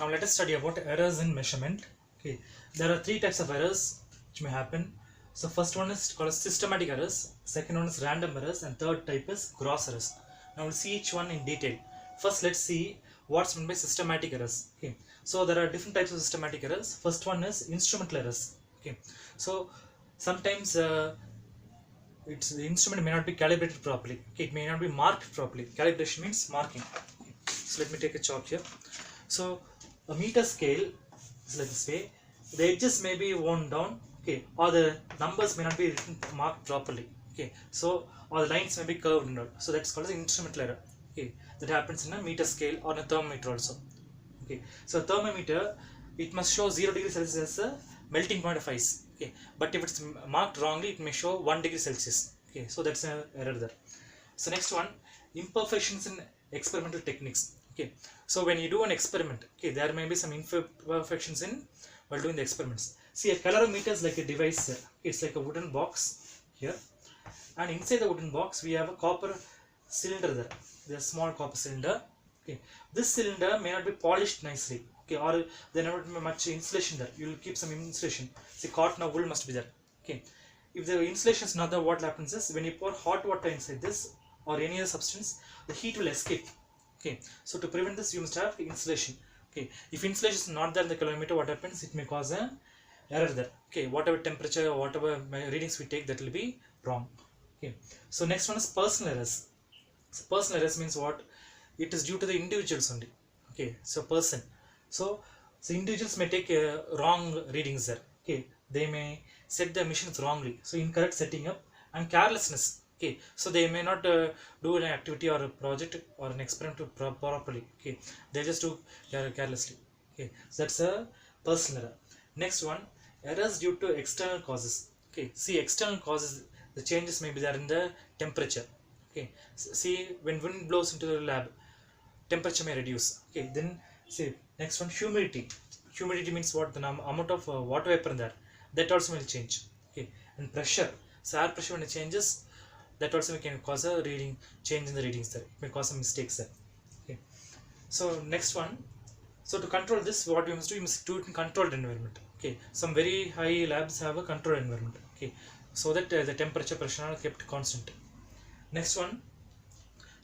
Now let us study about errors in measurement. Okay, there are three types of errors which may happen. So first one is called as systematic errors, second one is random errors, and third type is gross errors. Now we'll see each one in detail. First, let's see what's meant by systematic errors. Okay, so there are different types of systematic errors. First one is instrumental errors. Okay, so sometimes the instrument may not be calibrated properly. Okay, it may not be marked properly. Calibration means marking. Okay. So let me take a chalk here. So a meter scale is like this way. The edges may be worn down, okay, or the numbers may not be written marked properly, okay. So or the lines may be curved and all. So that's called as instrumental error. Okay, that happens in a meter scale or a thermometer also. Okay, so thermometer, it must show 0 degrees Celsius as a melting point of ice. Okay, but if it's marked wrongly, it may show 1 degree Celsius. Okay, so that's an error there. So next one, imperfections in experimental techniques. Okay, so when you do an experiment, okay, there may be some imperfections in while doing the experiments. See, a calorimeter is like a device here. It's like a wooden box here, and inside the wooden box we have a copper cylinder there. There's a small copper cylinder. Okay, this cylinder may not be polished nicely. Okay, or there may not be much insulation there. You will keep some insulation. See, cotton or wool must be there. Okay, if the insulation is not there, what happens is when you pour hot water inside this or any other substance, the heat will escape. Okay, so to prevent this, you must have insulation. Okay, if insulation is not there in the calorimeter, what happens? It may cause an error there. Okay, whatever temperature or whatever readings we take, that will be wrong. Okay, so next one is personal errors. So personal errors means what? It is due to the individuals only. Okay, so person. So individuals may take wrong readings there. Okay, they may set the emissions wrongly. So incorrect setting up and carelessness. Okay, so they may not do an activity or a project or an experiment properly. Okay, they just do carelessly. Okay, so that's a personal error. Next one, errors due to external causes. Okay, see, external causes, the changes may be there in the temperature. Okay, see, when wind blows into the lab, temperature may reduce. Okay, then see, next one, humidity. Humidity means what? The amount of water vapor in there, that also will change. Okay, and pressure. So air pressure, when it changes, that also can cause a reading change in the readings there. It may cause some mistakes there. Okay, so next one, so to control this, what we must do, we must do it in controlled environment. Okay, some very high labs have a controlled environment. Okay, so that the temperature, pressure are kept constant. Next one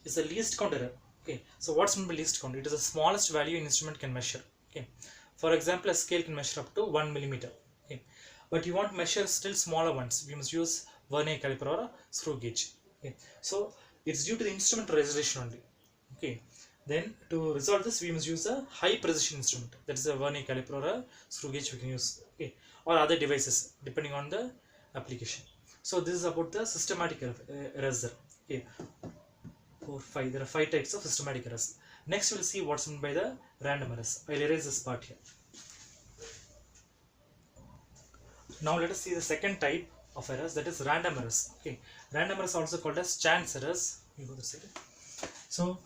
is the least count error. Okay, so what's meant by least count? It is the smallest value an instrument can measure. Okay, for example, a scale can measure up to 1 millimeter. Okay, but you want to measure still smaller ones, we must use vernier caliper or a screw gauge. Okay, so it's due to the instrument resolution only. Okay, then to resolve this, we must use a high precision instrument, that is a vernier caliper or a screw gauge we can use. Okay, or other devices depending on the application. So this is about the systematic errors there. Okay, 4, 5. There are 5 types of systematic errors. Next, we'll see what's meant by the random errors. I'll erase this part here. Now let us see the second type of errors, that is random errors. Okay, random errors also called as chance errors. You go this side. So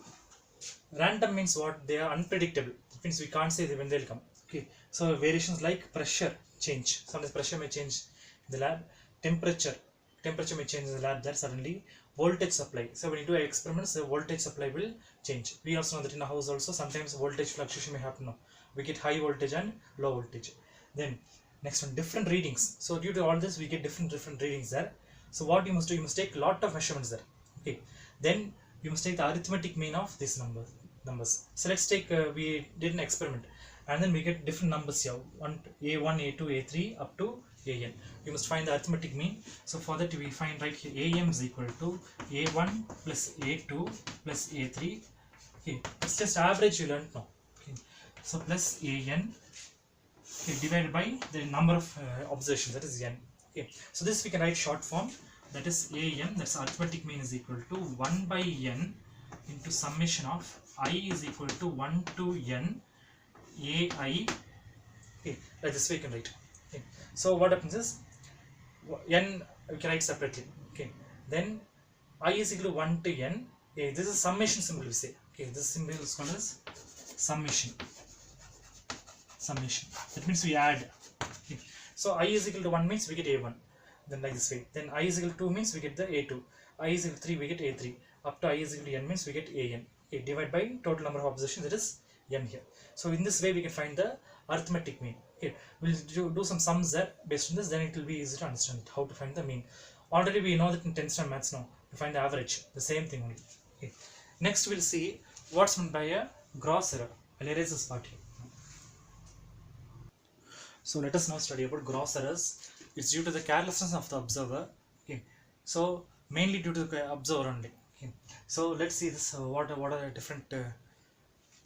random means what? They are unpredictable. It means we can't say when they'll come. Okay, so variations like pressure change. Sometimes pressure may change in the lab. Temperature may change in the lab there suddenly. Voltage supply. So when you do experiments, the voltage supply will change. We also know that in a house also sometimes voltage fluctuation may happen now. We get high voltage and low voltage. Then next one, different readings. So due to all this, we get different readings there. So what you must do, you must take a lot of measurements there. Okay, then you must take the arithmetic mean of these numbers. So let's take we did an experiment and then we get different numbers here, A1, A2, A3 up to AN. We must find the arithmetic mean. So for that, we find right here AM is equal to A1 plus A2 plus A3. Okay, it's just average you learned now. Okay, so plus AN, okay, divided by the number of observations, that is N. Okay, so this we can write short form, that is AM, that's arithmetic mean, is equal to 1 by N into summation of I is equal to 1 to N AI. Okay, like this we can write. Okay, so what happens is N we can write separately. Okay, then I is equal to 1 to N. Okay, this is summation symbol we say. Okay, this symbol is called as summation. That means we add. Okay, so I is equal to 1 means we get A1. Then like this way. Then I is equal to 2 means we get the A2. I is equal to 3 we get A3. Up to I is equal to N means we get AN. Okay, divide by total number of observations, that is n here. So in this way we can find the arithmetic mean. Okay, we'll do some sums there based on this, then it will be easy to understand how to find the mean. Already we know that in 10th standard maths now to find the average, the same thing only. Okay. Next we'll see what's meant by a gross error. I'll erase this part here. So let us now study about gross errors. It's due to the carelessness of the observer. Okay. So mainly due to the observer only. Okay. So let's see this. What are the different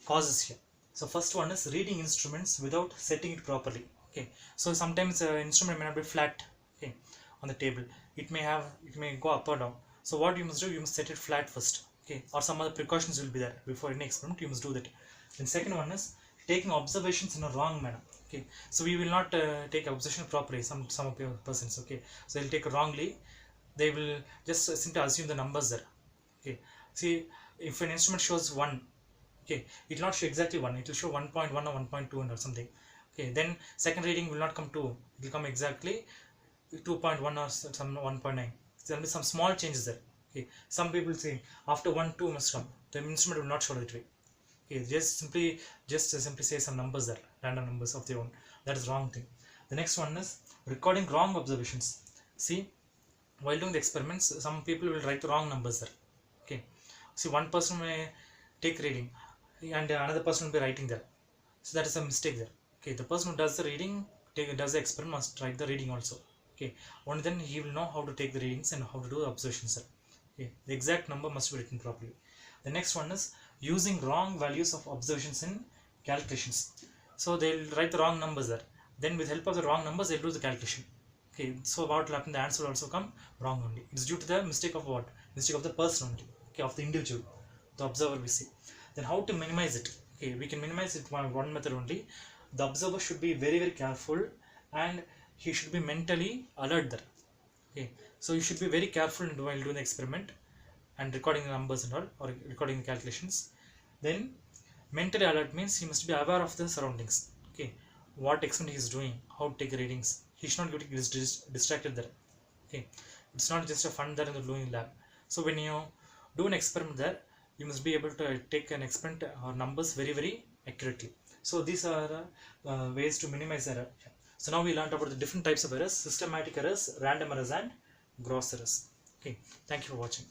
causes here? So first one is reading instruments without setting it properly. Okay. So sometimes instrument may not be flat. Okay, on the table. It may go up or down. So what you must do, you must set it flat first. Okay, or some other precautions will be there before any experiment. You must do that. Then second one is taking observations in a wrong manner. Okay, so we will not take observation properly. Some of your persons. Okay, so they'll take it wrongly. They will just simply assume the numbers there. Okay, see, if an instrument shows 1, okay, it will not show exactly 1. It will show 1.1 or 1.2 or something. Okay, then second reading will not come 2. It will come exactly 2.1 or some 1.9. There will be some small changes there. Okay, some people say after 1, 2 must come. The instrument will not show that way. Okay, just simply say some numbers there, random numbers of their own. That is wrong thing. The next one is recording wrong observations. See, while doing the experiments, some people will write the wrong numbers there. Okay, see, one person may take reading and another person will be writing there. So that is a mistake there. Okay, the person who does the reading, does the experiment must write the reading also. Okay, only then he will know how to take the readings and how to do the observations there. Okay, the exact number must be written properly. The next one is using wrong values of observations in calculations. So they'll write the wrong numbers there. Then with help of the wrong numbers, they'll do the calculation. Okay, so what will happen? The answer will also come wrong only. It's due to the mistake of what? Mistake of the person only. Okay, of the individual, the observer we see. Then how to minimize it? Okay, we can minimize it by one method only. The observer should be very, very careful and he should be mentally alert there. Okay, so you should be very careful while doing the experiment and recording the numbers and all, or recording the calculations. Then mentally alert means he must be aware of the surroundings. Okay, what experiment he is doing, how to take the readings. He should not get distracted there. Okay, it's not just a fun there in the doing lab. So when you do an experiment there, you must be able to take an experiment or numbers very, very accurately. So these are the ways to minimize error. So now we learned about the different types of errors: systematic errors, random errors, and gross errors. Okay, thank you for watching.